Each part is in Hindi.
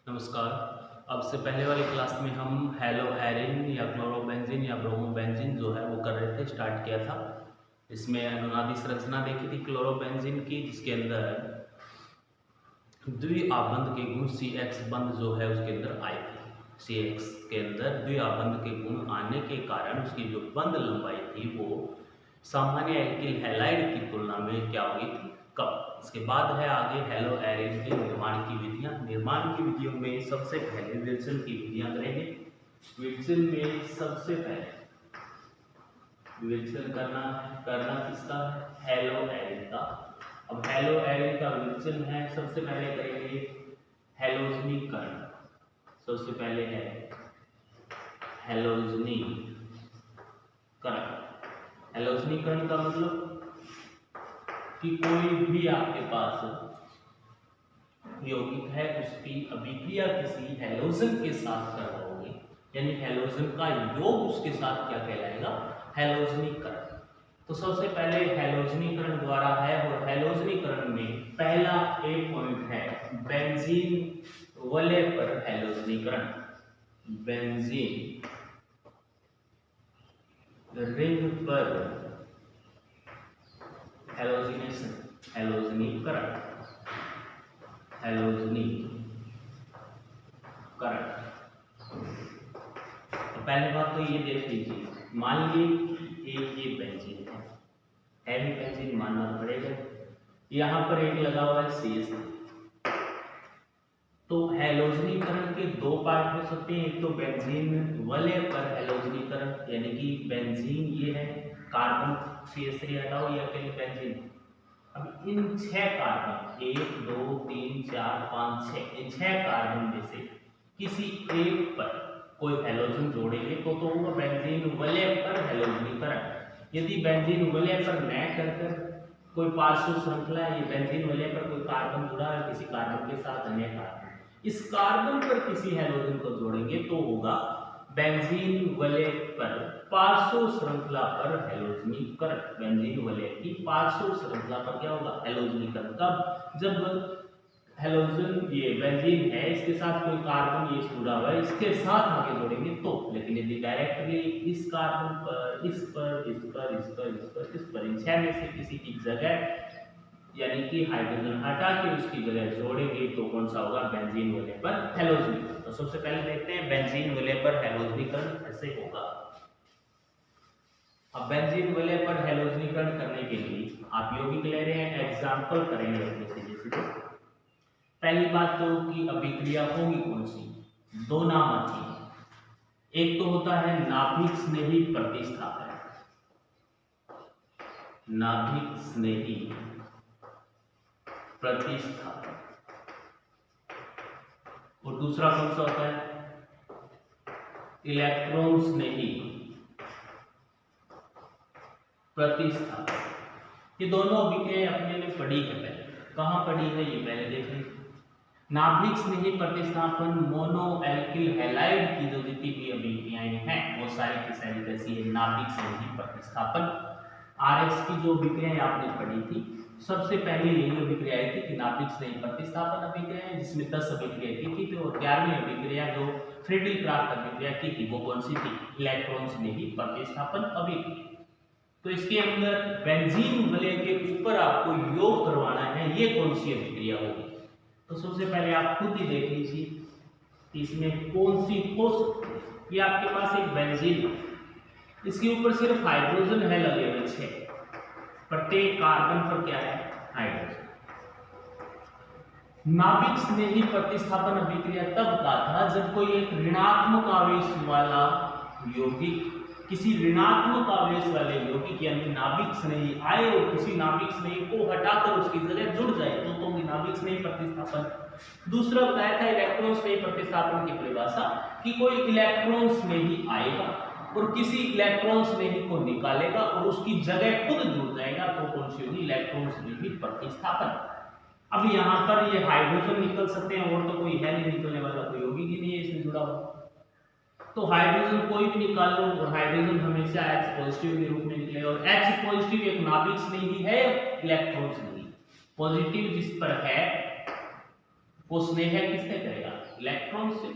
नमस्कार। अब से पहले वाली क्लास में हम हेलो एरिन या क्लोरोबेंजीन या ब्रोमोबेंजीन जो है वो कर रहे थे, स्टार्ट किया था। इसमें अनुनादी संरचना देखी थी क्लोरोबेंजीन की, जिसके अंदर द्विआबंध के गुण CX बंध जो है उसके अंदर आए थे। CX के अंदर द्विआबंध के गुण आने के कारण उसकी जो बंध लंबाई थी वो सामान्य एल्किल हैलाइड की तुलना में क्या हुई थी, कम। इसके बाद है आगे हेलो एरिन के निर्माण की विधियां। निर्माण की विधियों में सबसे पहले विल्सन की विधियां करेंगे। विल्सन में सबसे पहले विल्सन करना किसका है? हेलो एरिन का। अब हेलो एरिन का विल्सन है, सबसे पहले करेंगे हैलोजनीकरण। सबसे पहले है हैलोजनीकरण। हैलोजनीकरण का मतलब कि कोई भी आपके पास यौगिक है, उसकी अभिक्रिया किसी हैलोजन के साथ कर रहोगे, यानी हैलोजन का योग उसके साथ क्या कहलाएगा? हैलोजनीकरण। तो सबसे पहले हैलोजनीकरण द्वारा है, और हैलोजनीकरण में पहला एक पॉइंट है बेंजीन वलय पर हैलोजनीकरण। बेंजीन रिंग पर हैलोजिनेशन, हैलोजनीकरण, हैलोजनीकरण। तो पहली बात तो ये देख लीजिए, मान लीजिए कि एक ये बेंजीन है भी बेंजीन मानना पड़ेगा। यहाँ पर एक लगा हुआ है CH। तो हैलोजनीकरण के दो पार्ट हो सकते हैं, एक तो बेंजीन वलय पर हैलोजनीकरण, यानी कि बेंजीन ये है, कार्बन CH3 हटाओ, ये अकेले बेंजीन। अब इन 6 कार्बन 1 2 3 4 5 6 इन 6 कार्बन में से किसी एक पर कोई हैलोजन जोड़ेंगे तो होगा बेंजीन वलय पर हैलोजनीकरण। यदि बेंजीन वलय पर न कर कोई पार्श्व श्रृंखला है, ये बेंजीन वलय पर कोई कार्बन जुड़ा है किसी कार्बन के साथ, अन्य कार्बन, इस कार्बन पर किसी हैलोजन को जोड़ेंगे तो होगा बेंजीन वलय पर पार्श्व श्रृंखला पर हैलोजनीकरण। बेंजीन वलय की पार्श्व श्रृंखला पर क्या होगा? हैलोजनीकरण। कब? जब हैलोजन ये बेंजीन है, इसके साथ कोई कार्बन ये जुड़ा हुआ है, इसके साथ आगे जोड़ेंगे तो। लेकिन यदि डायरेक्टली इस कार्बन पर, इस पर, इस पर, इस पर, इस पर, इस पर, इन 6 में से किसी की जगह यानी कि हाइड्रोजन हटा के उसकी जगह जोड़ेंगे तो कौन सा होगा? बेंजीन वलय पर हैलोजनीकरण। तो सबसे पहले देखते हैं बेंजीन वलय पर हैलोजनीकरण कैसे होगा। अब बेंजीन वलय पर हैलोजनीकरण करने के लिए आप यौगिक ले रहे हैं, एग्जांपल करेंगे अपने सीधे। पहली बात तो कि अभिक्रिया होगी कौन सी? दो नाम आती है। एक तो होता है नाभिक स्नेही प्रतिस्थापन, नाभिक स्नेही प्रतिस्थापन, और दूसरा कौन सा होता है? इलेक्ट्रॉन स्नेही प्रतिस्थापन। ये दोनों अभिक्रियाएं अपने में पड़ी है। पहले कहां पड़ी है ये पहले देख लीजिए। नाभिक स्नेही प्रतिस्थापन मोनो एल्किल हैलाइड की जो जितनी भी अभिक्रियाएं हैं वो सारी की सारी कैसी है? नाभिक स्नेही प्रतिस्थापन। RX की जो अभिक्रियाएं आपने पढ़ी थी, सबसे पहले यही अभिक्रिया थी कि नाभिक स्नेही प्रतिस्थापन अभिक्रिया है, जिसमें 10 अभिक्रिया की थी। तो 11वीं अभिक्रिया जो फ्रीडिल क्राफ्ट अभिक्रिया की थी वो कौन सी थी? इलेक्ट्रॉन स्नेही प्रतिस्थापन अभिक्रिया। तो इसके अंदर बेंजीन वलय के ऊपर आपको योग करवाना है, ये कौन सी अभिक्रिया होगी? तो सबसे पहले आप खुद ही देख लीजिए कि इसमें कौन सी हो सकती है। ये आपके पास एक बेंजीन है, इसके ऊपर सिर्फ हाइड्रोजन है लगे हुए 6, प्रत्येक कार्बन पर क्या है? हाइड्रोजन। नाभिक स्नेही प्रतिस्थापन अभिक्रिया तब का था जब कोई एक ऋणात्मक आवेश वाला यौगिक किसी ऋणात्मक आवेश वाले यौगिक यानी नाभिक स्नेही आए और किसी नाभिक स्नेही को हटाकर उसकी जगह जुड़ जाए तो नाभिक स्नेही प्रतिस्थापन। दूसरा बताया था इलेक्ट्रॉन स्नेही प्रतिस्थापन की परिभाषा कि कोई इलेक्ट्रॉन स्नेही आएगा और किसी इलेक्ट्रॉन स्नेही को निकालेगा और उसकी जगह खुद जुड़ जाएगा तो कौन सी होगी? इलेक्ट्रॉन स्नेही प्रतिस्थापन। अब यहाँ पर ये हाइड्रोजन निकल सकते हैं और तो कोई है नहीं निकलने वाला, कोई यौगिक ही नहीं है इसमें जुड़ा हुआ। तो हाइड्रोजन कोई भी निकाल लो और हाइड्रोजन हमेशा H पॉजिटिव के रूप में निकले, और H पॉजिटिव एक नाभिक स्नेही है, इलेक्ट्रॉन स्नेही। पॉजिटिव जिस पर है वो स्नेह किससे करेगा? इलेक्ट्रॉन से।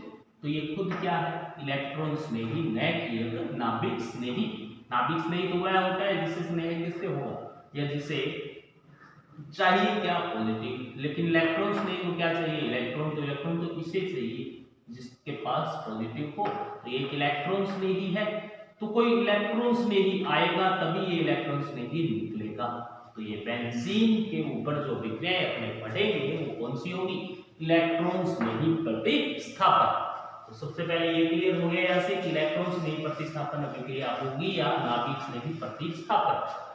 तो ये खुद क्या है, इलेक्ट्रॉन स्नेही न नाभिक स्नेही। नाभिक स्नेही तो वह होता है जिससे स्नेह किससे होगा, या जिसे चाहिए क्या, पॉजिटिव। लेकिन इलेक्ट्रॉन स्नेही को क्या चाहिए, इलेक्ट्रॉन तो इसे चाहिए जिसके पास पॉजिटिव हो। तो ये इलेक्ट्रॉन स्नेही है, तो कोई इलेक्ट्रॉन स्नेही आएगा तभी ये इलेक्ट्रॉन स्नेही निकलेगा। तो ये बेंजीन के ऊपर जो विक्रियाएं अपने पढ़ेंगे वो कौन सी होगी, इलेक्ट्रॉन स्नेही प्रतिस्थापन। तो सबसे पहले ये क्लियर हो गया यहाँ से कि इलेक्ट्रॉन स्नेही प्रतिस्थापन अभिक्रिया होगी या नाभिक स्नेही प्रतिस्थापन।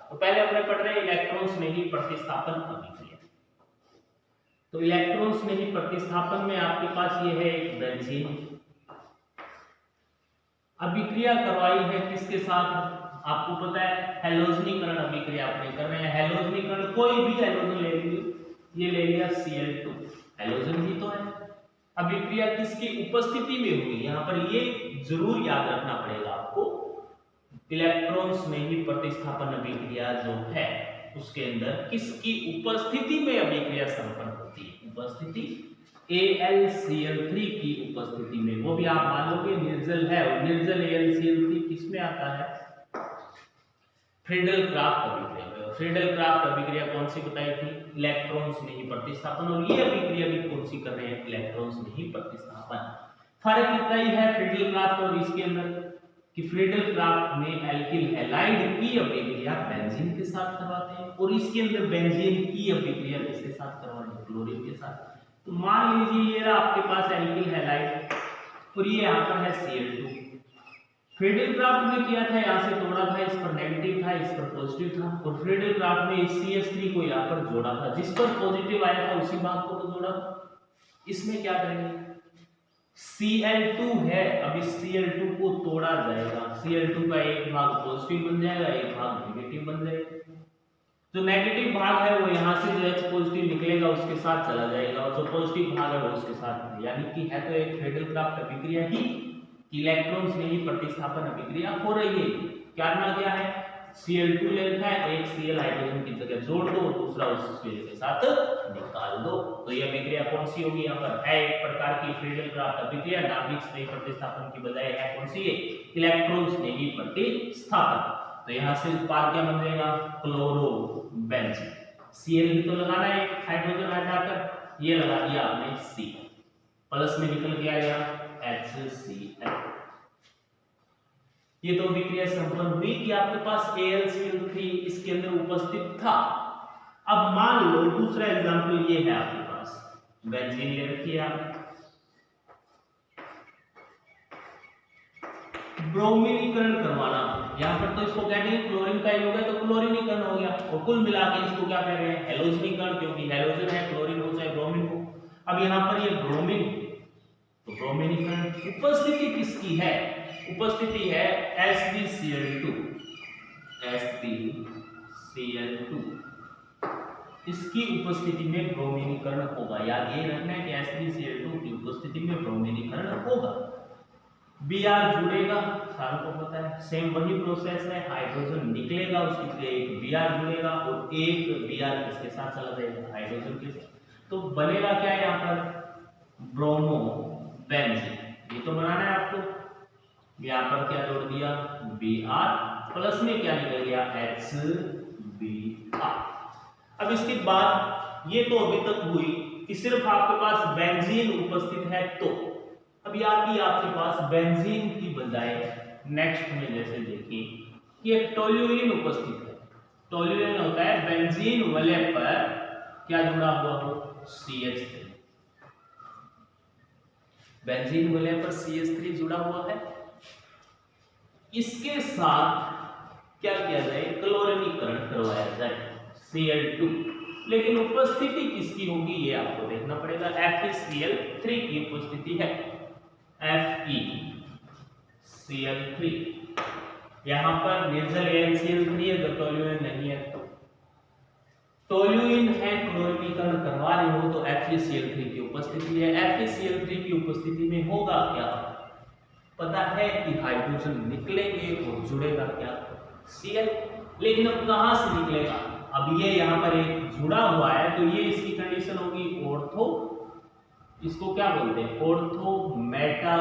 तो पहले हमने पढ़ रहे इलेक्ट्रॉन स्नेही प्रतिस्थापन अभिक्रिया। तो इलेक्ट्रॉन स्नेही प्रतिस्थापन में आपके पास ये है एक बेंजीन, अभिक्रिया करवाई है किसके साथ, आपको पता है हैलोजनीकरण अभिक्रिया अपने कर रहे हैं। हैलोजनीकरण कोई भी हैलोजन ले लीजिए, ये ले लिया Cl2, हैलोजन ही तो है। अभिक्रिया किसकी उपस्थिति में हुई, यहाँ पर ये जरूर याद रखना पड़ेगा आपको, इलेक्ट्रॉन स्नेही प्रतिस्थापन अभिक्रिया जो है उसके अंदर किसकी उपस्थिति में अभिक्रिया संपन्न होती है, उपस्थिति AlCl3 की उपस्थिति में। वो भी आप मान लोगे निर्जल है, और निर्जल AlCl3 किसमें आता है, फ्रीडल क्राफ्ट अभिक्रिया में। फ्रीडल क्राफ्ट अभिक्रिया कौन सी बताई थी, इलेक्ट्रॉन स्नेही प्रतिस्थापन, और ये अभिक्रिया भी कौन सी कर रहे हैं, इलेक्ट्रॉन स्नेही प्रतिस्थापन। फर्क इतना ही है फ्रीडल क्राफ्ट और इसके अंदर कि फ्रीडल क्राफ्ट में एल्किल हैलाइड की अभिक्रिया बेंजीन के साथ करवाते हैं, और इसके अंदर बेंजीन की अभिक्रिया किसके साथ करवाते हैं, क्लोरीन के साथ। तो मान लीजिए ये रहा आपके पास एल्किल हैलाइड और ये यहाँ पर है Cl2। फ्रीडल क्राफ्ट में किया था, यहाँ से तोड़ा था, इस पर नेगेटिव था, इस पर पॉजिटिव था, और फ्रीडल क्राफ्ट में इस CH3 को यहाँ पर जोड़ा था, जिस पर पॉजिटिव आया था उसी भाग को तो जोड़ा था। इसमें क्या करेंगे, Cl2 है, अब इस Cl2 को तोड़ा जाएगा, Cl2 का एक भाग पॉजिटिव बन जाएगा, एक भाग नेगेटिव बन जाएगा। जो नेगेटिव भाग है वो यहाँ से जो H पॉजिटिव निकलेगा उसके साथ चला जाएगा, और जो पॉजिटिव भाग है वो उसके साथ, यानी कि है तो एक फ्रीडल क्राफ्ट अभिक्रिया ही, इलेक्ट्रॉन स्नेही प्रतिस्थापन अभिक्रिया हो रही है। क्या ना क्या है, Cl2 ले रखा है, एक Cl हाइड्रोजन की जगह जोड़ दो, दूसरा उस Cl के साथ निकाल दो। तो ये अभिक्रिया कौन सी होगी, यहाँ पर है एक प्रकार की फ्रीडल क्राफ्ट अभिक्रिया, नाभिक स्नेही प्रतिस्थापन की बजाय है कौन सी है, इलेक्ट्रॉन स्नेही प्रतिस्थापन। तो यहाँ से उत्पाद क्या बन जाएगा, क्लोरोबेंजीन। Cl ही तो लगाना है हाइड्रोजन हटाकर, ये लगा दिया आपने C, प्लस में निकल के आया HCl। ये तो अभिक्रिया संपन्न हुई कि आपके पास AlCl3 इसके अंदर उपस्थित था। अब मान लो दूसरा एग्जांपल ये है, आपके पास बेंजीन ले रखी है आपने, ब्रोमीनीकरण करवाना, यहाँ पर तो इसको कहते हैं क्लोरीन का योग है तो क्लोरीनीकरण हो गया, और कुल मिला के इसको क्या कह रहे हैं, हैलोजनीकरण, क्योंकि हैलोजन है, क्लोरीन हो चाहे ब्रोमीन हो। अब यहाँ पर ये ब्रोमीन, तो ब्रोमीनीकरण उपस्थिति किसकी है, उपस्थिति है SbCl2, इसकी उपस्थिति में ब्रोमीनीकरण होगा। याद ये रखना है कि SbCl2 की उपस्थिति में ब्रोमीनीकरण होगा। Br जुड़ेगा, सारों को पता है, सेम वही प्रोसेस है, हाइड्रोजन निकलेगा, उसके लिए एक Br जुड़ेगा और एक Br किसके साथ चला जाएगा, हाइड्रोजन के साथ। तो बनेगा क्या यहाँ पर, ब्रोमोबेंजीन। ये तो बनाना है आपको। यहाँ पर क्या जोड़ दिया, Br, प्लस में क्या निकल गया, HBr। अब इसके बाद ये तो अभी तक हुई कि सिर्फ आपके पास बेंजीन उपस्थित है। तो अब याद आपके पास बेंजीन की बजाय नेक्स्ट में जैसे देखिए कि एक टोल्यूइन उपस्थित है। टोल्यूइन होता है बेंजीन वलय पर क्या जुड़ा हुआ हो, CH3। बेंजीन वलय पर CH3 जुड़ा हुआ है, इसके साथ क्या किया जाए, क्लोरीनीकरण करवाया जाए Cl2। लेकिन उपस्थिति किसकी होगी ये आपको देखना पड़ेगा, FeCl3 की उपस्थिति है, FeCl3। यहां पर निर्जल AlCl3 है, जब टोल्यूइन नहीं है तो टोल्यूइन है, क्लोरीनीकरण करवा रहे हो तो FeCl3 की उपस्थिति है। FeCl3 की उपस्थिति में होगा क्या, पता है कि हाइड्रोजन निकलेंगे और जुड़ेगा क्या, Cl। लेकिन अब कहां से निकलेगा, अब ये यहाँ पर एक जुड़ा हुआ है तो ये इसकी कंडीशन होगी ऑर्थो इसको क्या बोलते हैं, ऑर्थो मेटा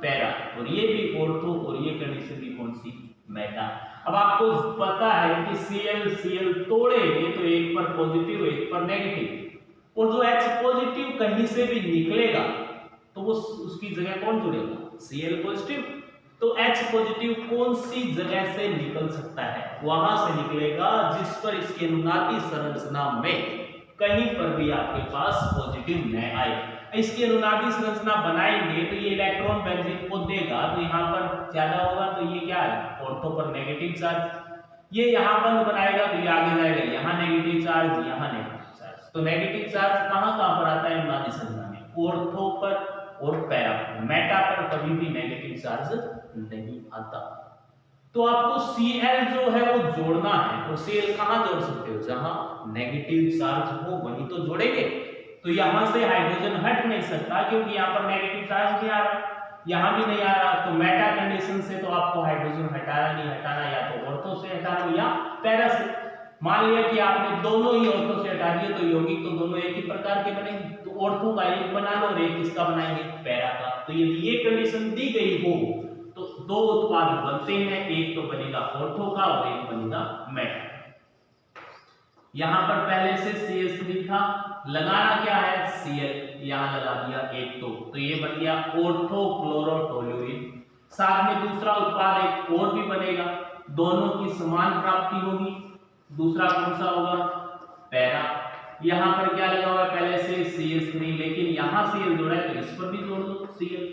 पैरा, और ये भी ऑर्थो और ये कंडीशन भी कौन सी, मेटा। अब आपको पता है कि Cl तोड़ेंगे तो एक पर पॉजिटिव एक पर नेगेटिव, और जो H पॉजिटिव कहीं से भी निकलेगा तो वो उसकी जगह कौन जुड़ेगा, Cl पॉजिटिव। तो H पॉजिटिव कौन सी जगह से निकल सकता है, वहां से निकलेगा जिस पर इसके अनुनादी संरचना में कहीं पर भी आपके पास पॉजिटिव न आए। इसकी अनुनादी संरचना बनाएंगे तो ये इलेक्ट्रॉन बेंजीन को देगा, तो यहाँ पर ज्यादा होगा तो ये क्या है, ऑर्थो पर नेगेटिव चार्ज। ये यहाँ बंद बनाएगा तो ये आगे जाएगा, यहाँ नेगेटिव चार्ज, यहाँ नेगेटिव चार्ज। तो नेगेटिव चार्ज कहाँ कहाँ पर आता है अनुनादी संरचना में, ऑर्थो पर और पैरा पर। मेटा पर कभी भी नेगेटिव चार्ज नहीं आता। तो आपको Cl जो है वो जोड़ना है, तो Cl कहां जोड़ सकते हो, जहां नेगेटिव चार्ज हो वहीं तो जोड़ेंगे। तो यहां से हाइड्रोजन हट नहीं सकता क्योंकि यहां पर नेगेटिव चार्ज भी आ रहा, यहां भी नहीं आ रहा। तो मेटा कंडीशन से तो आपको हाइड्रोजन हटाना नहीं हटाना, या तो ऑर्थो से हटा लो या पैरा से। मान लिया कि आपने दोनों ही ऑर्थो से हटा दिए तो यौगिक तो दोनों एक ही प्रकार के बनेंगे, तो ऑर्थो का एक बना लो और एक किसका बनाएंगे, पैरा का। तो यदि ये कंडीशन दी गई हो तो दो उत्पाद बनते हैं, एक तो बनेगा ऑर्थो का और एक बनेगा मेटा। यहां पर पहले से CH3 था, लगाना क्या है, Cl यहां लगा दिया एक, तो ये बन गया ऑर्थो क्लोरोटोल्यूइन। साथ में दूसरा उत्पाद एक और भी बनेगा, दोनों की समान प्राप्ति होगी। दूसरा कौन सा होगा, पैरा। यहां पर क्या लगा हुआ है, पहले से CH3, लेकिन यहां Cl जोड़ा है तो इस पर भी जोड़ दो Cl।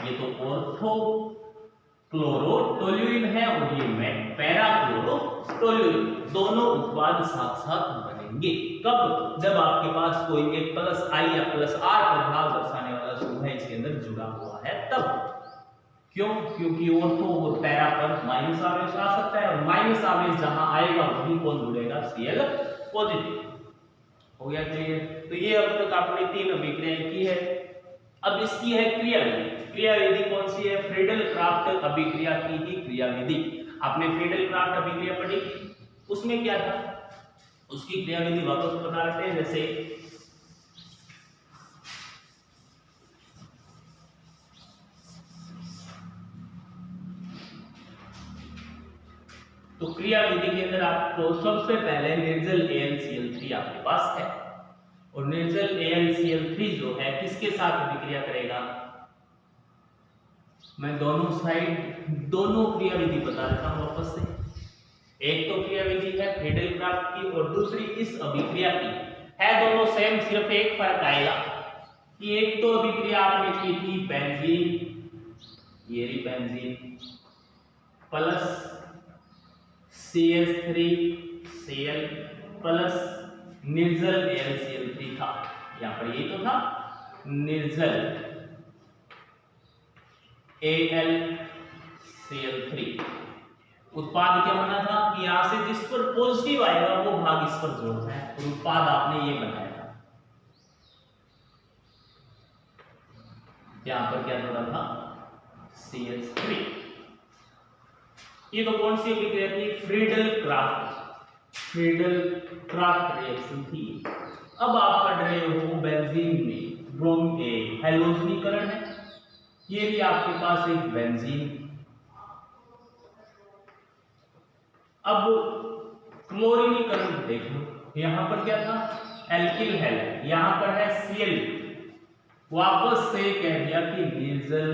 ये तो ऑर्थो क्लोरोटोल्यूइन है और ये में पैरा क्लोरोटोल्यूइन, दोनों उत्पाद साथ साथ बनेंगे। कब, जब आपके पास कोई एक प्लस I या प्लस R प्रभाव दर्शाने वाला समूह है इसके अंदर जुड़ा हुआ है तब। क्यों, क्योंकि ऑर्थो और पैरा पर माइनस आवेश आ सकता है, और माइनस आवेश जहां आएगा वहीं कौन जुड़ेगा, Cl पॉजिटिव। हो गया क्लियर। तो ये अब तक आपने 3 अभिक्रियाएं की है। अब इसकी है क्रिया विधि। क्रिया विधि कौन सी है, फ्रीडल क्राफ्ट अभिक्रिया की ही क्रिया विधि। आपने फ्रीडल क्राफ्ट अभिक्रिया पढ़ी, उसमें क्या था, उसकी क्रिया विधि वापस बता देते हैं। जैसे तो क्रिया विधि के अंदर आपको सबसे पहले निर्जल AlCl3 आपके पास है, और निर्जल AlCl3 जो है किसके साथ अभिक्रिया करेगा, मैं दोनों साइड दोनों क्रिया विधि बता देता हूं वापस से। एक तो क्रिया विधि है फ्रीडल क्राफ्ट की और दूसरी इस अभिक्रिया की है, दोनों सेम, सिर्फ एक फर्क आएगा कि एक तो अभिक्रिया आपने की थी बेंजीन, ये रही बेंजीन प्लस CH3Cl प्लस निर्जल AlCl3 था, यहां पर ये तो था निर्जल AlCl3। उत्पाद क्या बना था कि यहां से जिस पर पॉजिटिव आएगा वो भाग इस पर जोड़ना है, और उत्पाद आपने ये बनाया था। यहां पर क्या जोड़ा था, CH3। ये तो कौन सी अभिक्रिया थी, फ्रीडल क्राफ्ट रिएक्शन थी। अब आप पढ़ रहे हो बेंजीन में ब्रोम हैलोजनीकरण है, ये भी आपके पास एक बेंजीन। अब क्लोरीनीकरण देख लो, यहां पर क्या था, एल्किल है, यहां पर है Cl, वापस से कह दिया कि निर्जल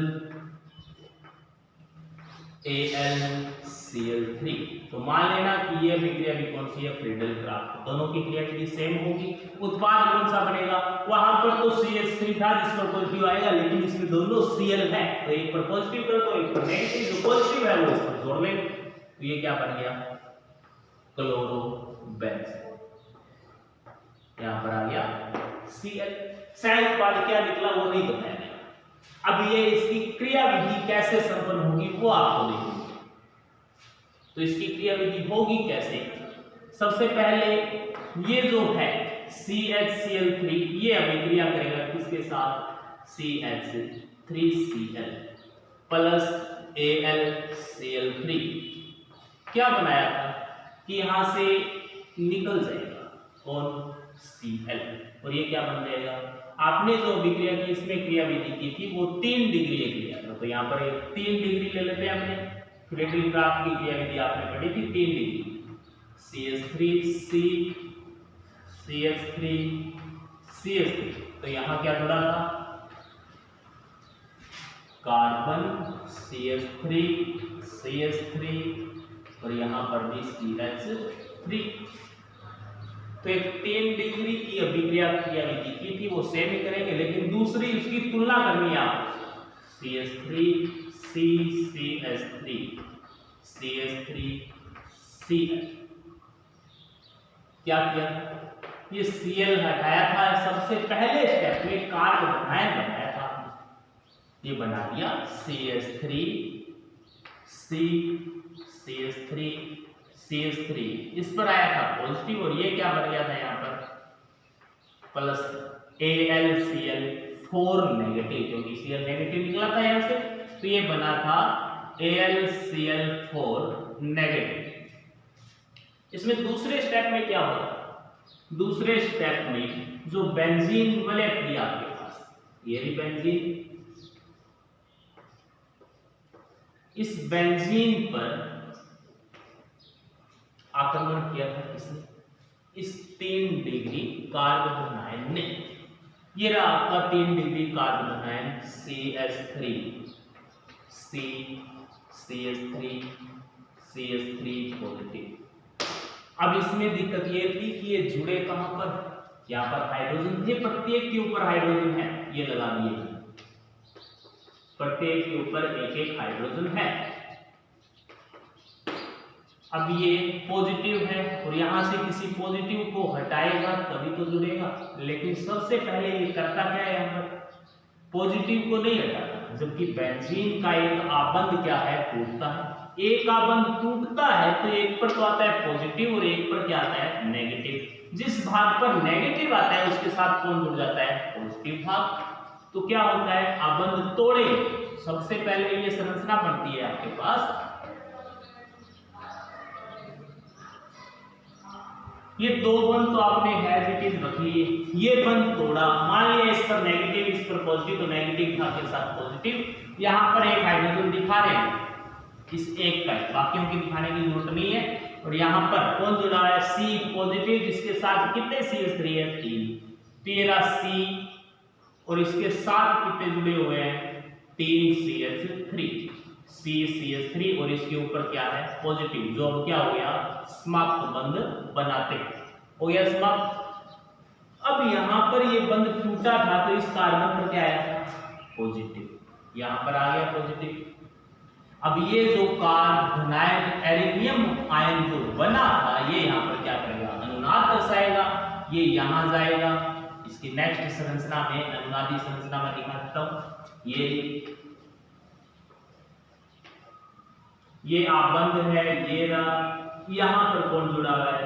AlCl3। तो मान लेना कि ये अभिक्रिया भी कौन सी है, फ्रीडल क्राफ्ट, दोनों की क्रिया विधि सेम होगी। उत्पाद कौन सा बनेगा, वहां पर तो CH3 था जिस पर पॉजिटिव आएगा, लेकिन इसमें दोनों Cl है, तो एक पर पॉजिटिव कर दो एक पर नेगेटिव, जो पॉजिटिव है वो इस पर जोड़ लेंगे, तो ये क्या बन गया, क्लोरोबेंजीन। यहां पर आ गया Cl। सह उत्पाद क्या निकला वो नहीं बताया गया। अब ये इसकी क्रिया विधि कैसे संपन्न होगी वो आपको देखिए। तो इसकी क्रिया विधि होगी कैसे, सबसे पहले ये जो है CHCl3 ये अभिक्रिया करेगा किसके साथ, CH3Cl प्लस AlCl3। क्या बनाया था कि यहां से निकल जाएगा कौन, Cl और ये क्या बन जाएगा, आपने जो अभिक्रिया की इसमें क्रियाविधि की थी वो 3 डिग्री क्रिया था, तो यहाँ पर एक 3 डिग्री ले लेते हैं हमने। फ्रेडरिक ग्राफ की क्रियाविधि आपने पढ़ी थी 3 डिग्री, CH3C CH3 CH3, तो यहाँ क्या जुड़ा था, कार्बन CH3 CH3 और यहाँ पर भी CH3। तो एक 3 डिग्री की अभिक्रिया क्रियाविधि की थी वो सेम ही करेंगे, लेकिन दूसरी उसकी तुलना करनी है आपको, CH3C CH3 CH3Cl। क्या किया, ये Cl हटाया था सबसे पहले स्टेप में, कार्ब बनाया था, ये बना दिया CH3C CH3 CH3, इस पर आया था पॉजिटिव और ये क्या बन गया था यहाँ पर प्लस AlCl4 नेगेटिव, क्योंकि Cl नेगेटिव निकला था यहाँ से, तो ये बना था AlCl4 नेगेटिव। इसमें दूसरे स्टेप में क्या होगा, दूसरे स्टेप में जो बेंजीन वलय थी आपके पास, ये भी बेंजीन, इस बेंजीन पर आक्रमण किया था किसने, इस 3 डिग्री कार्बन आयन ने। ये रहा आपका 3 degree carbon ion CH3 CH3 positive. अब इसमें दिक्कत ये थी कि ये जुड़े कहां पर, यहाँ पर हाइड्रोजन थे, प्रत्येक के ऊपर हाइड्रोजन है, ये लगा दिए, प्रत्येक के ऊपर एक एक हाइड्रोजन है। अब ये पॉजिटिव है और यहां से किसी पॉजिटिव को हटाएगा तभी तो जुड़ेगा, लेकिन सबसे पहले ये करता क्या है, यहाँ पर पॉजिटिव को नहीं हटाता, जबकि बेंजीन का एक आबंध क्या है, टूटता है। एक आबंध टूटता है तो एक पर तो आता है पॉजिटिव और एक पर क्या आता है, नेगेटिव। जिस भाग पर नेगेटिव आता है उसके साथ कौन जुड़ जाता है, पॉजिटिव भाग। तो क्या होता है, आबंध तोड़े, सबसे पहले ये संरचना बनती है आपके पास, ये 2 बंध तो आपने एज इट इज रख लिए, ये बंध तोड़ा, मान लिया इस पर नेगेटिव इस पर पॉजिटिव, तो नेगेटिव था के साथ पॉजिटिव, यहां पर एक हाइड्रोजन दिखा रहे हैं, इस एक का, बाकियों की दिखाने की जरूरत नहीं है। और यहां पर कौन जुड़ा है, C पॉजिटिव, जिसके साथ कितने CH3 है, 3, तेरा C, और इसके साथ कितने जुड़े हुए हैं, 3 CH3 और इसके ऊपर क्या है, पॉजिटिव, जो अब क्या हो गया, समाप्त बंध बनाते हो गया समाप्त। अब यहां पर ये बंध टूटा था तो इस कार्बन पर क्या आया था, पॉजिटिव, यहां पर आ गया पॉजिटिव। अब ये जो कार्बन आयन एल्युमिनियम आयन जो बना था, ये यहां पर क्या करेगा, अनुनाद दर्शाएगा, ये यहां जाएगा, इसकी नेक्स्ट संरचना में अनुनादी संरचना में दिखा देता हूं, ये आबंध है, ये रहा, यहां पर कौन जुड़ा हुआ है,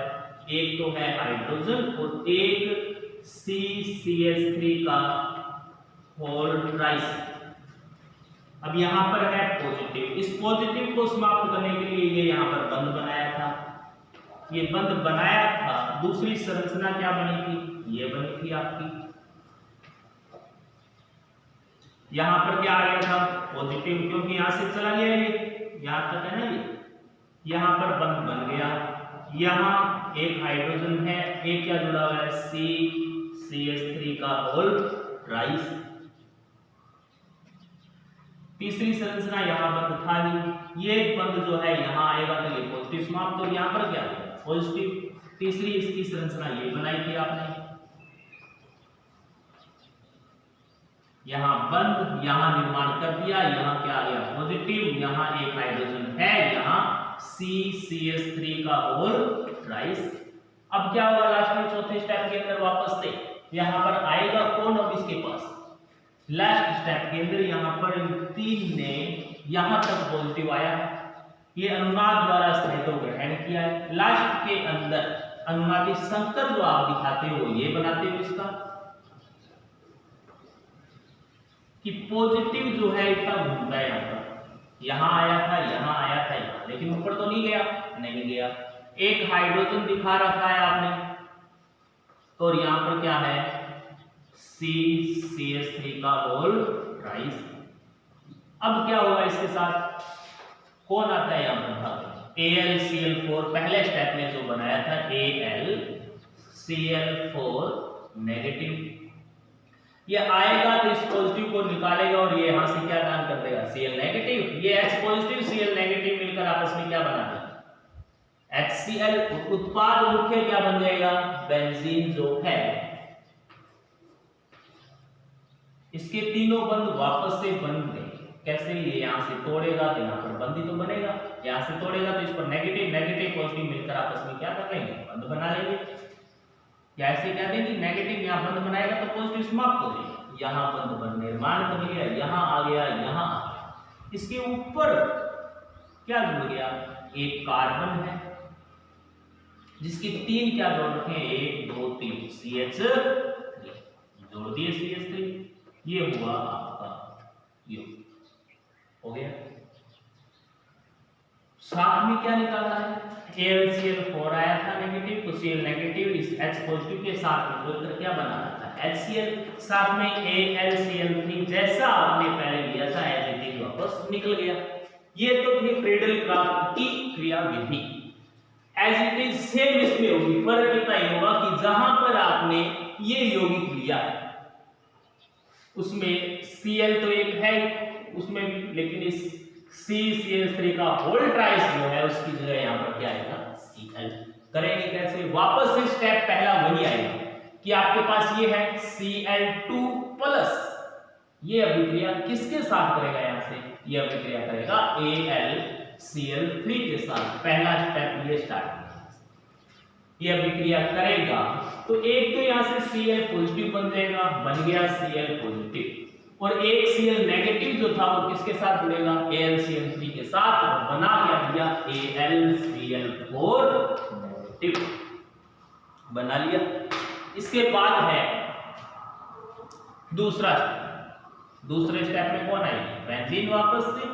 एक तो है हाइड्रोजन और एक CH3 का होल ट्राइस। अब यहां पर है पॉजिटिव, इस पॉजिटिव को समाप्त करने के लिए ये यहां पर बंध बनाया था, ये बंध बनाया था। दूसरी संरचना क्या बनी थी, ये बनी थी आपकी, यहां पर क्या आ गया था, पॉजिटिव, क्योंकि यहां से चला गया ये, यहां तक है ना, ये यहां पर बंध बन गया, यहां एक हाइड्रोजन है, एक क्या जुड़ा हुआ है, CH3 का होल ट्राइस। तीसरी संरचना यहां बंध था ही, ये बंध जो है यहां आएगा तो ये पॉजिटिव समाप्त, तो यहां पर क्या है, पॉजिटिव। तीसरी इसकी संरचना ये बनाई थी आपने, यहां बंध, यहां निर्माण कर दिया, यहां क्या आ गया, पॉजिटिव, यहां एक हाइड्रोजन है, यहां CH3 का होल ट्राइस। अब क्या होगा, लास्ट में चौथे स्टेप के अंदर वापस से यहां पर आएगा कौन, अब इसके पास लास्ट स्टेप के अंदर यहां पर 3 ने यहां तक पॉजिटिव आया, ये अनुनाद द्वारा स्नेह ग्रहण किया है। लास्ट के अंदर अनुनादी संकर जो आप दिखाते हो, ये बनाते हो इसका, कि पॉजिटिव जो है इतना घूमता है, यहां आया था, यहां आया था, लेकिन ऊपर तो नहीं गया, नहीं गया। एक हाइड्रोजन दिखा रखा है आपने, तो यहाँ पर क्या है, CCH3 का होल ट्राइस। अब क्या होगा इसके साथ, कौन आता है यहाँ पर भाग, AlCl4 पहले स्टेप में जो बनाया था AlCl4 नेगेटिव, ये आएगा तो इस पॉजिटिव को निकालेगा और ये यहां से क्या दान कर देगा, Cl नेगेटिव। ये H पॉजिटिव Cl नेगेटिव मिलकर आपस में क्या बना देगा, HCl। उत्पाद मुख्य क्या बन जाएगा, बेंजीन जो है। इसके तीनों बंद वापस से बन गए। कैसे, ये यहां से तोड़ेगा तो यहां पर बंद ही तो बनेगा, यहां से तोड़ेगा तो इस पर नेगेटिव नेगेटिव पॉजिटिव मिलकर आपस में क्या कर लेंगे, बंद बना लेंगे। या ऐसे कह देंगे नेगेटिव यहां बंद बनाएगा तो पॉजिटिव समाप्त हो जाएगा, यहां बंद बन निर्माण बन गया, यहां आ गया, यहां आ गया। इसके ऊपर क्या जुड़ गया, एक कार्बन है जिसके तीन क्या जोड़ रखे हैं, 1 2 3 CH3 जोड़ दिए CH3, ये हुआ आपका यू हो गया। साथ में क्या निकाला है, AlCl4 आया था नेगेटिव, तो Cl नेगेटिव इस H पॉजिटिव के साथ में जोड़कर क्या बना रहा था, HCl। साथ में AlCl3 जैसा आपने पहले लिया था एज इट इज वापस निकल गया। ये तो थी फ्रीडल-क्राफ्ट की क्रियाविधि, एज इट इज सेम इसमें होगी। फर्क इतना ही होगा कि जहां पर आपने ये यौगिक लिया उसमें Cl तो एक है उसमें भी, लेकिन इस CCH3 का होल ट्राइस जो है उसकी जगह यहां पर क्या आएगा, Cl। करेंगे कैसे, वापस से स्टेप पहला वही आएगा कि आपके पास ये है Cl2+, ये अभिक्रिया किसके साथ करेगा, यहां से ये अभिक्रिया करेगा AlCl3 के साथ। पहला स्टेप ये स्टार्ट, ये अभिक्रिया करेगा तो एक तो यहां से Cl पॉजिटिव बन जाएगा, बन गया Cl पॉजिटिव, और एक Cl नेगेटिव जो था वो किसके साथ जुड़ेगा, AlCl3 के साथ, और बना क्या दिया, AlCl4 नेगेटिव बना लिया। इसके बाद है दूसरा स्टेप। दूसरे स्टेप में कौन आएगी, बेंजीन वापस से।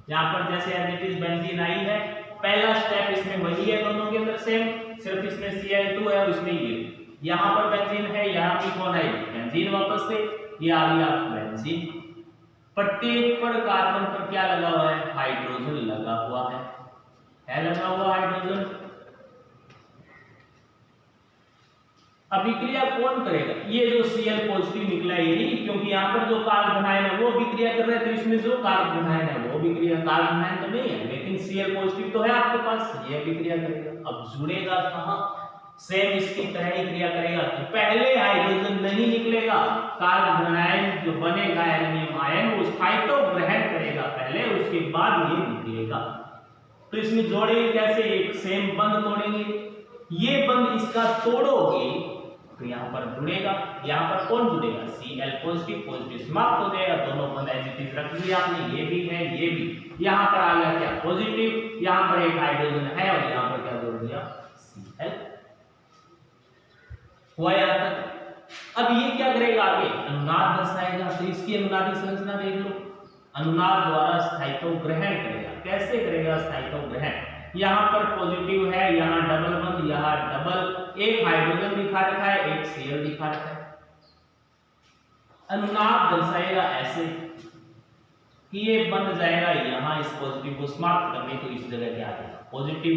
यहां पर जैसे एज इट इज बेंजीन आई है, पहला स्टेप इसमें वही है, दोनों के अंदर सेम, सिर्फ इसमें Cl2 है और इसमें ये। यहां पर बेंजीन है, यहां भी कौन आएगी, बेंजीन वापस से, ये आ गया बेंजीन। प्रत्येक पर कार्बन पर क्या लगा हुआ है, हाइड्रोजन लगा हुआ है लगा हुआ हाइड्रोजन। अभिक्रिया कौन करेगा, ये जो Cl पॉजिटिव निकला है नहीं, क्योंकि यहाँ पर जो कार्बन आयन है वो अभिक्रिया कर रहे हैं, तो इसमें जो कार्बन आयन है वो अभिक्रिया, कार्बन आयन तो नहीं है लेकिन Cl पॉजिटिव तो है आपके पास, ये अभिक्रिया करेगा। अब जुड़ेगा कहां, सेम इसकी तरह ही क्रिया करेगा। तो पहले हाइड्रोजन नहीं निकलेगा, कार्बन आयन जो बनेगा एल्युमिनियम आयन वो स्थायित्व ग्रहण करेगा पहले, उसके बाद ये निकलेगा। तो इसमें जोड़ेंगे कैसे, एक सेम बंद तोड़ेंगे, ये बंद इसका तोड़ोगे तो यहाँ पर जुड़ेगा, यहाँ पर कौन जुड़ेगा, Cl पॉजिटिव पॉजिटिव समाप्त हो जाएगा, दोनों बंद एज इट इज रख लिया आपने, ये भी है ये भी। यहाँ पर आ गया क्या, पॉजिटिव, यहाँ पर एक हाइड्रोजन है और यहाँ पर क्या जोड़ दिया, Cl। हुआ यहाँ तक। अब ये क्या करेगा आगे, अनुनाद दर्शाएगा। तो इसकी अनुनादी संरचना देख लो, अनुनाद द्वारा स्थायित्व ग्रहण करेगा। कैसे करेगा स्थायित्व ग्रहण, यहाँ पर पॉजिटिव है, यहाँ डबल बंद, यहाँ डबल, एक हाइड्रोजन दिखा रखा है, एक Cl दिखा रखा है। अनुनाद दर्शाएगा ऐसे कि ये बंद जाएगा यहाँ, इस पॉजिटिव को समाप्त करने तो इस जगह क्या आएगा, पॉजिटिव।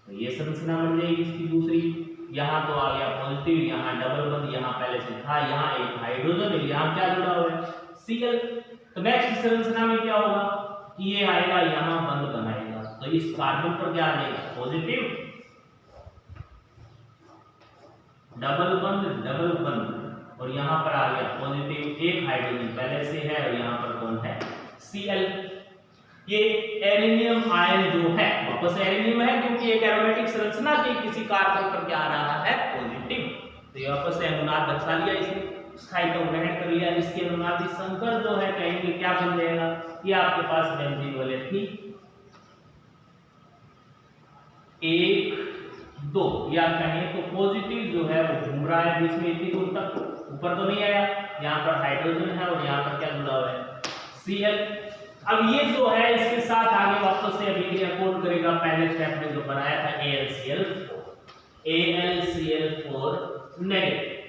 तो ये संरचना बन जाएगी इसकी दूसरी। यहाँ तो आ गया पॉजिटिव, यहाँ डबल बंद, यहाँ पहले से था, यहाँ एक हाइड्रोजन, यहाँ क्या जुड़ा हुआ है, Cl। तो नेक्स्ट संरचना में क्या होगा कि ये आएगा, यहाँ बंद बनाएगा, तो इस कार्बन पर क्या आ जाएगा, पॉजिटिव, डबल बंद, और यहाँ पर आ गया पॉजिटिव, एक हाइड्रोजन पहले से है और यहाँ पर कौन है, Cl। ये एरिनियम आयन जो है वापस एरिनियम है, क्योंकि एक एरोमेटिक संरचना के किसी कार्बन पर क्या आ रहा है, पॉजिटिव। तो ये वापस से अनुनाद दर्शा लिया, इसने स्थायित्व ग्रहण कर लिया। इसके अनुनादी संकर जो है कहेंगे क्या बन जाएगा, ये आपके पास बेंजीन वाले थी 1 2, या कहें तो पॉजिटिव जो है वो घूम रहा है बीच में इतनी दूर तक, ऊपर तो नहीं आया, यहाँ पर हाइड्रोजन है और यहाँ पर क्या जुड़ा हुआ है, Cl। अब ये जो है इसके साथ आगे वापस से अभिक्रिया कौन करेगा, पहले स्टेप में जो बनाया था AlCl4। AlCl4 नेगेटिव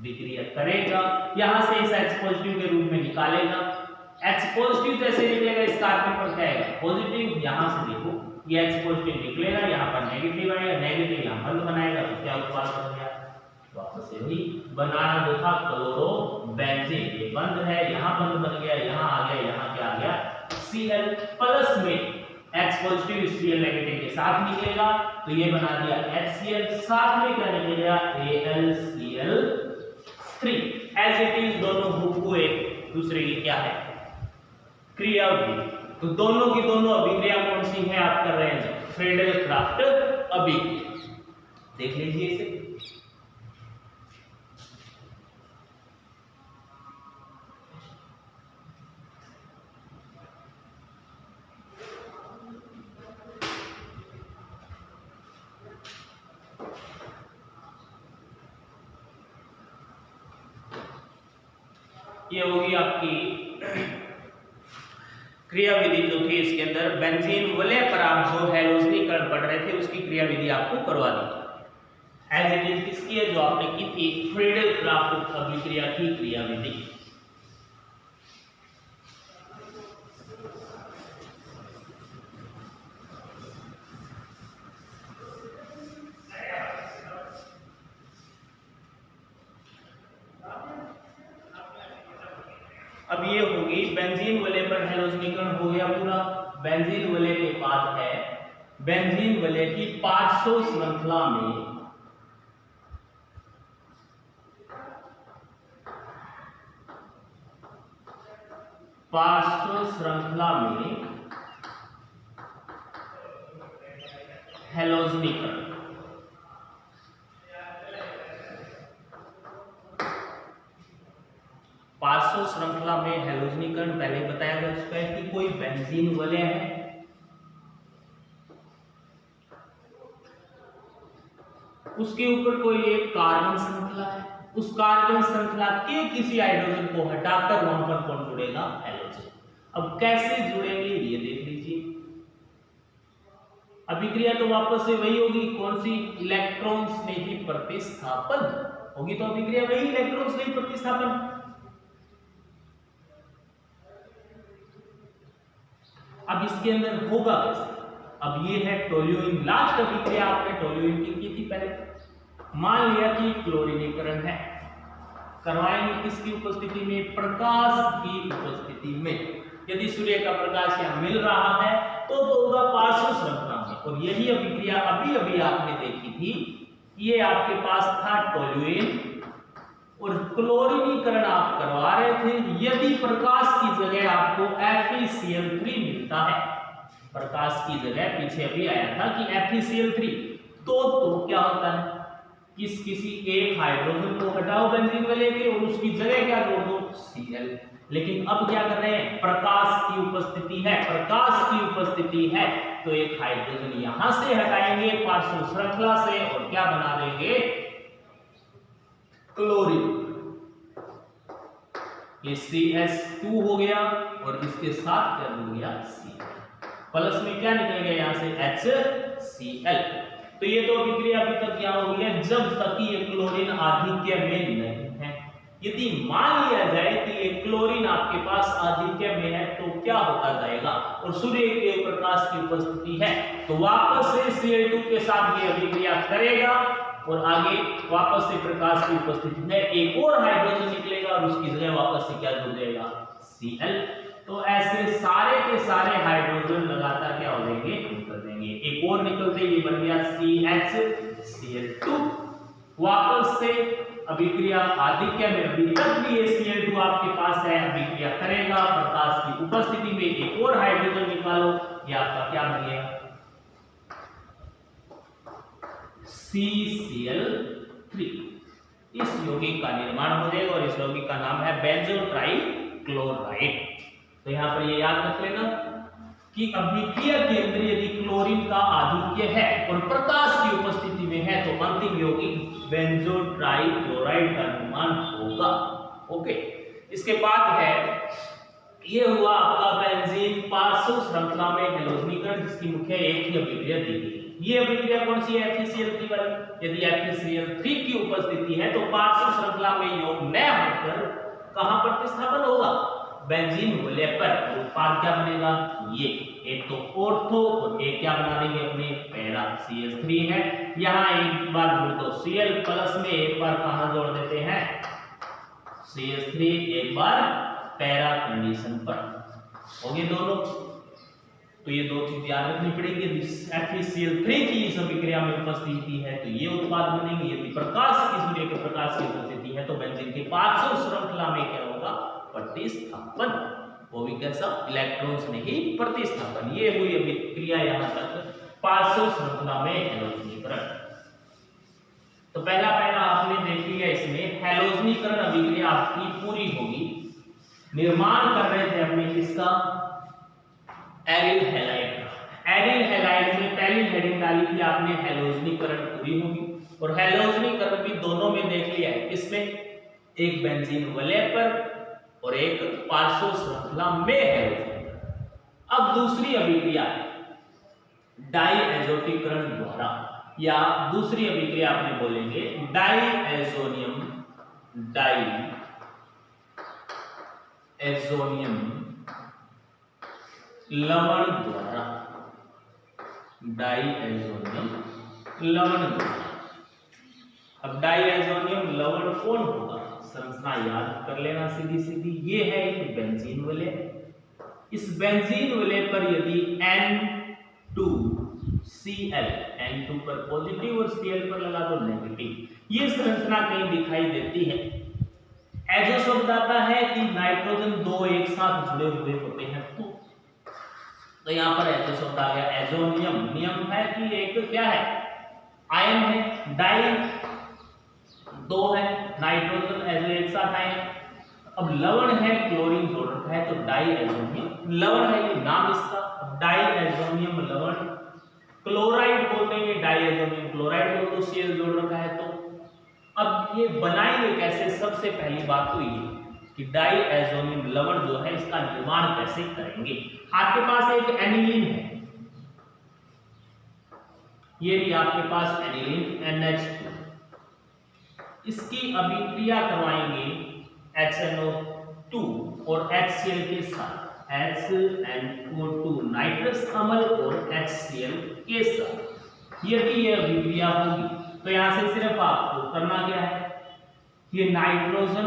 विक्रिया करेगा, यहां से इस H पॉजिटिव के रूप में निकालेगा। H पॉजिटिव जैसे निकलेगा इस कार्बन पर क्या आएगा पॉजिटिव, यहां से देखो ये H पॉजिटिव निकलेगा, यहां पर नेगेटिव आएगा, नेगेटिव यहां बंद बनाएगा तो क्या उत्पाद बन गया, वापस से वही बनाना जो था क्लोरोबेंजीन, ये बंद है, यहां बंद बन गया, यहां आ गया, यहां क्या आ गया Cl प्लस में H पॉजिटिव Cl नेगेटिव के साथ निकलेगा तो ये बना दिया HCl, साथ में क्या निकलेगा AlCl3। एज इट इज दोनों हूबहू एक दूसरे की क्या है क्रिया विधि, तो दोनों की दोनों अभिक्रिया कौन सी है आप कर रहे हैं फ्रीडल क्राफ्ट अभिक्रिया, देख लीजिए इसे। ये होगी आपकी क्रिया विधि जो थी, इसके अंदर बेंजीन वलय पर आप जो हैलोजनीकरण पढ़ रहे थे उसकी क्रिया विधि आपको करवा दी एज इट इज किसकी है जो आपने की थी फ्रीडल क्राफ्ट अभिक्रिया की क्रिया विधि। अब ये होगी बेंजीन वलय पर हैलोजनीकरण हो गया पूरा, बेंजीन वलय के बाद है बेंजीन वलय की 500 श्रृंखला में हैलोजनीकरण। 500 श्रृंखला में हैलोजनीकरण पहले बताया जा चुका है कि कोई बेंजीन वलय है, उसके ऊपर कोई एक कार्बन श्रृंखला है, उस कार्बन श्रृंखला के किसी हाइड्रोजन को हटाकर वहां पर कौन जुड़ेगा हैलोजन। अब कैसे जुड़ेंगे ये देख लीजिए, अभिक्रिया तो वापस से वही होगी, कौन सी इलेक्ट्रॉन स्नेही प्रतिस्थापन होगी, तो अभिक्रिया वही इलेक्ट्रॉन स्नेही प्रतिस्थापन। अब इसके अंदर होगा कैसे, अब ये है टोल्यूइन, लास्ट अभिक्रिया आपने टोल्यूइन की थी पहले, मान लिया कि क्लोरीनीकरण है, करवाएंगे किसकी उपस्थिति में, प्रकाश की उपस्थिति में। यदि सूर्य का प्रकाश यहाँ मिल रहा है तो होगा 500 श्रृंखला में, और यही अभिक्रिया अभी अभी आपने देखी थी, ये आपके पास था टोल्यूइन और क्लोरीनीकरण आप करवा रहे थे। यदि प्रकाश की जगह आपको FeCl3 मिलता है, प्रकाश की जगह पीछे अभी आया था कि FeCl3, तो क्या होता है किसी एक हाइड्रोजन को हटाओ बेंजीन वलय के और उसकी जगह क्या जोड़ दो Cl। लेकिन अब क्या कर रहे हैं, प्रकाश की उपस्थिति है, प्रकाश की उपस्थिति है तो एक हाइड्रोजन यहां से हटाएंगे 500 श्रृंखला से और क्या बना देंगे क्लोरीन, ये CH2 हो गया और इसके साथ क्या जुड़ गया Cl, प्लस में क्या निकल गया यहां से HCl। तो ये तो अभिक्रिया अभी तक क्या हो गई है, जब तक ये क्लोरीन आधिक्य में नहीं है। यदि मान लिया जाए कि ये क्लोरीन आपके पास आधिक्य में है तो क्या होता जाएगा, और सूर्य के प्रकाश की उपस्थिति है तो वापस से Cl2 के साथ ये अभिक्रिया करेगा और आगे वापस से प्रकाश की उपस्थिति में एक और हाइड्रोजन निकलेगा और उसकी जगह वापस से क्या जुड़ जाएगा Cl। तो ऐसे सारे के सारे हाइड्रोजन लगातार क्या हो जाएंगे, निकल देंगे, एक और निकलते ये बन गया CHCl2। वापस से अभिक्रिया आधिक्य में, अभी तक भी ये Cl2 आपके पास है, अभिक्रिया करेगा, प्रकाश की उपस्थिति में एक और हाइड्रोजन निकालो, ये आपका क्या बन गया CCl3। इस यौगिक का निर्माण हो जाएगा और इस यौगिक का नाम है बेंजोट्राइक्लोराइड। तो यहां पर ये याद रख लेना कि अभिक्रिया के अंदर यदि क्लोरीन का आधिक्य है और प्रकाश की उपस्थिति में है तो अंतिम यौगिक बेंजोट्राइक्लोराइड का निर्माण होगा। ओके, इसके बाद है ये हुआ आपका बेंजीन 500 श्रृंखला में हैलोजनीकरण, जिसकी मुख्य एक ही अभिक्रिया दी गई। ये अभिक्रिया कौन सी है, FeCl3 वाली। यदि FeCl3 की उपस्थिति है तो पार्श्व श्रृंखला में योग न होकर कहां प्रतिस्थापन होगा, बेंजीन वलय पर। उत्पाद क्या बनेगा, ये एक तो ऑर्थो और एक क्या बना देंगे अपने पैरा, CH3 है। यहां एक बार जोड़ दो Cl प्लस में, एक बार कहां जोड़ देते हैं CH3, एक बार पैरा कंडीशन पर, हो गए दोनों। तो ये दो चीज याद रखनी पड़ेगी। यदि FeCl3 की इस अभिक्रिया में उपस्थिति है तो ये उत्पाद बनेंगे। यदि प्रकाश की, सूर्य के प्रकाश की उपस्थिति है तो बेंजीन के पार्श्व श्रृंखला में क्या होगा, प्रतिस्थापन। वो भी कैसा, इलेक्ट्रॉन्स नहीं प्रतिस्थापन। ये हुई अभिक्रिया यहां तक पार्श्व श्रृंखला में हैलोजनीकरण। तो पहला आपने देख लिया। इसमें हैलोजनीकरण अभिक्रिया आपकी पूरी होगी। निर्माण कर रहे थे हमने किसका, एरिल हैलाइड का। एरिल हैलाइड में पहली हेडिंग डाली थी आपने हैलोजनीकरण पूरी होगी, और हैलोजनीकरण भी दोनों में देख लिया है। किसमें, एक बेंजीन वलय पर और एक पार्श्व श्रृंखला में हैलोजनीकरण। अब दूसरी अभिक्रिया डाईएजोटीकरण द्वारा, या दूसरी अभिक्रिया आपने बोलेंगे डाईएजोनियम लवण द्वारा, डाईएजोनियम लवण द्वारा। अब डाईएजोनियम लवण कौन होगा, संरचना याद कर लेना सीधी सीधी। ये है एक बेंजीन वलय। इस बेंजीन वलय पर यदि N2Cl, N2 पर पॉजिटिव और Cl पर लगा दो नेगेटिव, ये संरचना कहीं दिखाई देती है। एजो शब्द आता है कि नाइट्रोजन दो एक साथ जुड़े हुए होते हैं, तो यहां पर एजो शब्द आ गया। एजोनियम, नियम है कि एक क्या है, आयन है। डाई दो है, नाइट्रोजन एजो एक साथ आयन। अब लवण है, क्लोरीन जोड़ रखा है, तो डाई एजोनियम लवण है, ये नाम इसका। डाई एजोनियम लवण, क्लोराइड बोल देंगे, डाई एजोनियम क्लोराइड बोल दो, Cl जोड़ रखा है। तो अब ये बनाएंगे कैसे, सबसे पहली बात तो ये कि डाई एजोनियम लवण जो है इसका निर्माण कैसे करेंगे। आपके पास एक एनिलीन है, ये भी आपके पास एनिलीन NH2, इसकी अभिक्रिया करवाएंगे HNO2 और HCl के साथ, HNO2 नाइट्रस अम्ल और HCl के साथ। यदि यह अभिक्रिया होगी तो यहां से सिर्फ आपको करना क्या है, ये नाइट्रोजन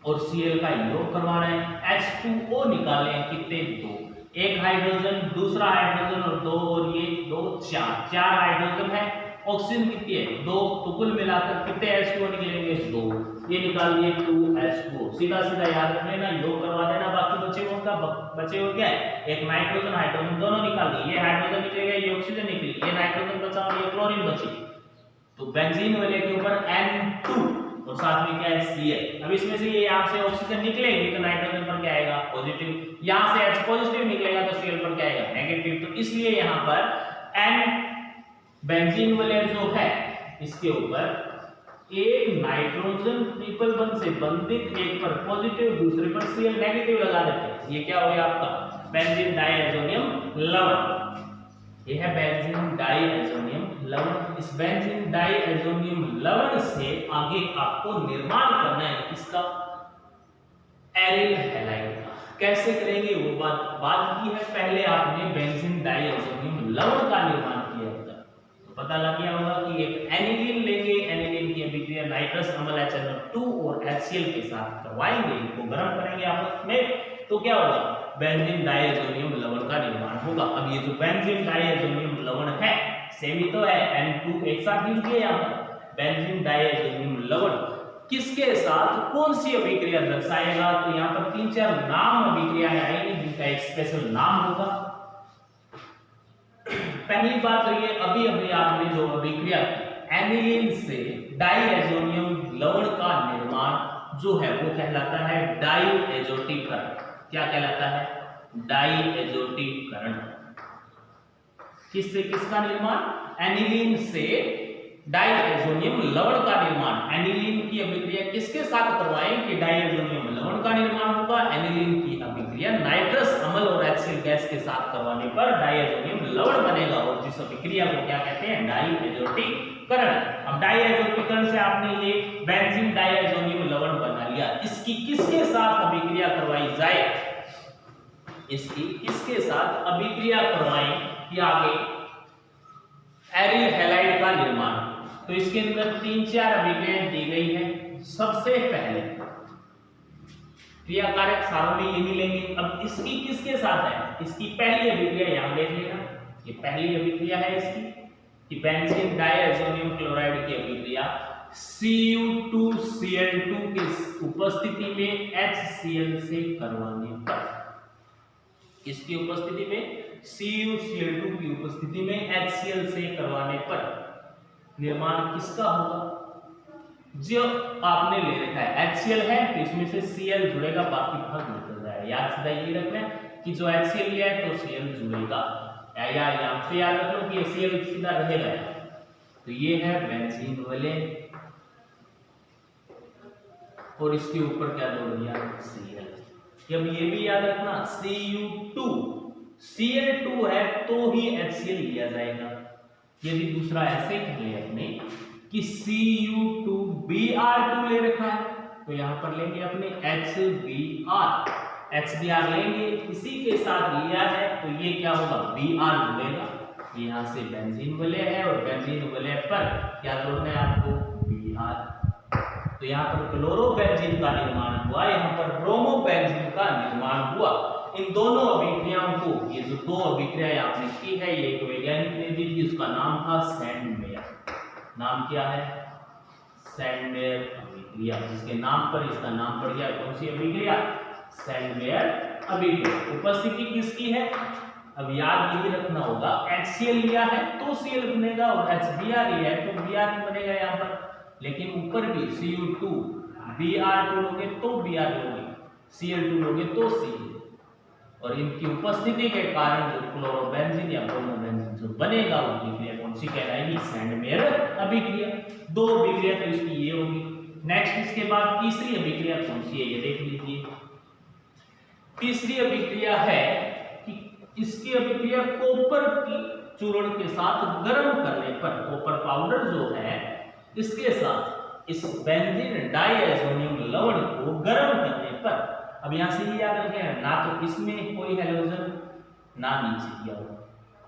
और Cl का योग करवाना है। H2O निकालें, कितने, दो, एक हाइड्रोजन, दूसरा हाइड्रोजन और दो, और ये दो, चार हाइड्रोजन है। ऑक्सीजन कितनी है, दो, तो कुल मिलाकर कितने H2O निकलेंगे, दो। ये निकाल लिए 2H2O। सीधा सीधा याद रख लेना, योग करवा देना। बाकी बचे हुए क्या है, एक नाइट्रोजन हाइड्रोजन दोनों निकाल दिए। ये हाइड्रोजन निकलेगा, ये ऑक्सीजन निकली, ये नाइट्रोजन बचा और ये क्लोरीन बची। तो बेंजीन वाले के ऊपर N2 और साथ में क्या है, Cl। अब इसमें से ये यहां से ऑक्सीजन निकलेगी तो नाइट्रोजन पर क्या आएगा, पॉजिटिव। यहां से H पॉजिटिव निकलेगा तो Cl पर क्या आएगा, नेगेटिव। तो इसलिए यहां पर N बेंजीन वाले जो है इसके ऊपर एक नाइट्रोजन ट्रिपल बंध से बंधित, एक पर पॉजिटिव दूसरे पर Cl नेगेटिव लगा देते हैं। ये क्या हो गया आपका बेंजीन डाईएजोनियम लवण। ये है बेंजीन डाईएजोनियम लवण। इस बेंजीन डाईएजोनियम लवण से आगे आपको निर्माण करना है इसका एरिल हैलाइड का। कैसे करेंगे वो बात की है। पहले आपने बेंजीन डाईएजोनियम लवण का निर्माण किया होगा, तो पता लग गया होगा कि एक एनिलीन लेंगे, एनिलीन की अभिक्रिया नाइट्रस अम्ल HNO2 और HCl के साथ करवाएंगे, इनको गर्म करेंगे आपस में, तो क्या होगा, बेंजीन डाईएजोनियम लवण का निर्माण होगा। अब ये जो बेंजीन डाईएजोनियम लवण है सेम ही तो है, N2 एक साथ लिख दिए यहां पर। बेंजीन डाईएजोनियम लवण किसके साथ कौन सी अभिक्रिया दर्शाएगा, तो यहां पर 3-4 नाम अभिक्रियाएं आएंगी जिनका एक स्पेशल नाम होगा। पहली बात तो ये अभी आपने जो अभिक्रिया एनिलीन से डाईएजोनियम लवण का निर्माण जो है वो कहलाता है डाईएजोटीकरण। क्या कहलाता है, डाईएजोटीकरण। किससे किसका निर्माण, एनिलीन से डायएजोनियम लवण का निर्माण एनिलीन की अभिक्रिया किसके साथ करवाएं कि डायएजोनियम लवण का निर्माण होगा। एनिलीन की अभिक्रिया नाइट्रस अम्ल और HCl गैस के साथ करवाने पर डायएजोनियम लवण बनेगा और जिस अभिक्रिया को क्या कहते हैं, डायएजोटीकरण। अब डायएजोटीकरण से आपने ये बेंजीन डायएजोनियम लवण बना लिया। इसकी किसके साथ अभिक्रिया करवाई जाए, इसकी किसके साथ अभिक्रिया करवाएं कि आगे एरिल हैलाइड का निर्माण। तो इसके अंदर 3-4 अभिक्रियाएं दी गई है। सबसे पहले क्रियाकारक सारों में ये मिलेंगे। अब इसकी किसके साथ है, इसकी पहली अभिक्रिया यहां देख लेना, ये पहली अभिक्रिया है इसकी कि बेंजीन डायएजोनियम क्लोराइड की अभिक्रिया Cu2Cl2 की उपस्थिति में HCl से करवाने पर, किसकी उपस्थिति में, CuCl2 की उपस्थिति में HCl से करवाने पर निर्माण किसका होगा, जो आपने ले रखा है HCl है तो इसमें से Cl जुड़ेगा, बाकी भाग निकल जाएगा। याद सीधा ये रखना कि जो HCl लिया है तो Cl जुड़ेगा, या यहां पे याद रख लो कि Cl सीधा रहेगा। तो ये है बेंजीन वाले और इसके ऊपर क्या जोड़ दिया, Cl। अब ये भी याद रखना Cu2 Cl2 है तो ही HCl लिया जाएगा। यदि दूसरा ऐसे ही कर ले अपने कि Cu2Br2 ले रखा है तो यहां पर लेंगे अपने HBr लेंगे, इसी के साथ लिया है तो ये क्या होगा, Br जुड़ेगा। यहां से बेंजीन वाले है और बेंजीन वाले पर क्या जोड़ना है आपको, Br। तो यहाँ पर क्लोरोबेंजीन का निर्माण हुआ, यहाँ पर ब्रोमोबेंजीन का निर्माण हुआ। इन दोनों अभिक्रियाओं को, ये जो दो अभिक्रियाएं आपने की है, ये एक वैज्ञानिक ने दी थी, उसका नाम था सैंडमेयर। नाम क्या है, सैंडमेयर अभिक्रिया। जिसके नाम पर इसका नाम पड़ गया, कौन सी अभिक्रिया, सैंडमेयर अभिक्रिया। उपस्थिति किसकी है, अब याद यही रखना होगा, HCl लिया है तो Cl बनेगा और HBr लिया है तो Br बनेगा यहाँ पर। लेकिन ऊपर भी Cu2Br2 लोगे तो Br लोगे, Cl2 लोगे तो Cl, और इनकी उपस्थिति के कारण जो क्लोरोबेंजीन या ब्रोमोबेंजीन जो बनेगा वो अभिक्रिया कौन सी कहलाएगी, सैंडमेयर अभिक्रिया। दो अभिक्रिया तो इसकी ये होगी। नेक्स्ट इसके बाद तीसरी अभिक्रिया कौन सी है, ये देख लीजिए। तीसरी अभिक्रिया है कि इसकी अभिक्रिया कॉपर की चूर्ण के साथ गर्म करने पर, कॉपर पाउडर जो है इसके साथ इस बेंजीन डायएजोनियम लवण को गर्म करने पर, अब यहां से ये याद रखें ना तो इसमें कोई हैलोजन ना नीचे दिया हुआ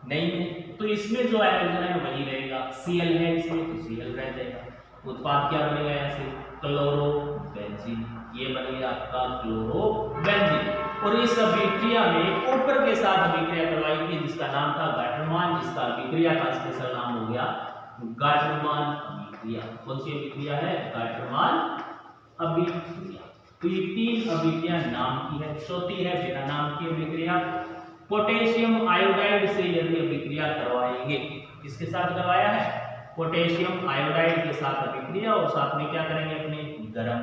नहीं है, तो इसमें जो हैलोजन है वही रहेगा। Cl है इसमें तो Cl रह जाएगा। उत्पाद क्या बनेगा, यहाँ से क्लोरोबेंजीन, ये बन गया आपका क्लोरोबेंजीन। और इस अभिक्रिया में कॉपर के साथ अभिक्रिया करवाई थी जिसका नाम था गाटरमान, जिसका अभिक्रिया का स्पेशल नाम हो गया गाटरमान अभिक्रिया। कौन सी अभिक्रिया है, गाटरमान अभिक्रिया। तो ये तीन अभिक्रिया नाम की है। चौथी है बिना नाम की अभिक्रिया, पोटेशियम आयोडाइड से यदि अभिक्रिया करवाएंगे, किसके साथ करवाया है, पोटेशियम आयोडाइड के साथ अभिक्रिया, और साथ में क्या करेंगे अपने गरम।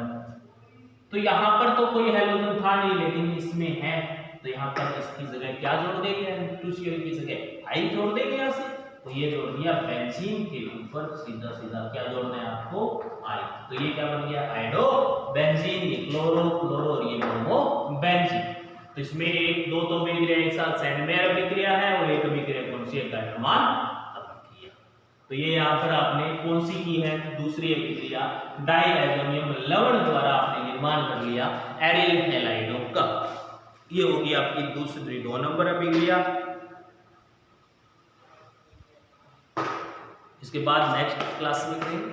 तो यहाँ पर तो कोई हैलोजन था नहीं, लेकिन इसमें है, तो यहाँ पर इसकी जगह क्या जोड़ देंगे, H2Cl की जगह आई जोड़ देंगे यहाँ से। तो ये जोड़ दिया बेंजीन के ऊपर सीधा सीधा क्या जोड़ना है आपको, आई। तो ये क्या बन गया, आइडो बेंजीन, ये क्लोरो क्लोरो और ये ब्रोमो बेंजीन। तो इसमें एक दो तो अभिक्रिया एक साथ सैंडमेयर अभिक्रिया है और एक अभिक्रिया कौन सी है, गाटरमान अभिक्रिया। तो ये यहाँ पर आपने कौन सी की है, दूसरी अभिक्रिया डायएजोनियम लवण द्वारा आपने निर्माण कर लिया एरिल हैलाइडों का। ये होगी आपकी दूसरी 2 नंबर अभिक्रिया। इसके बाद नेक्स्ट क्लास में करेंगे।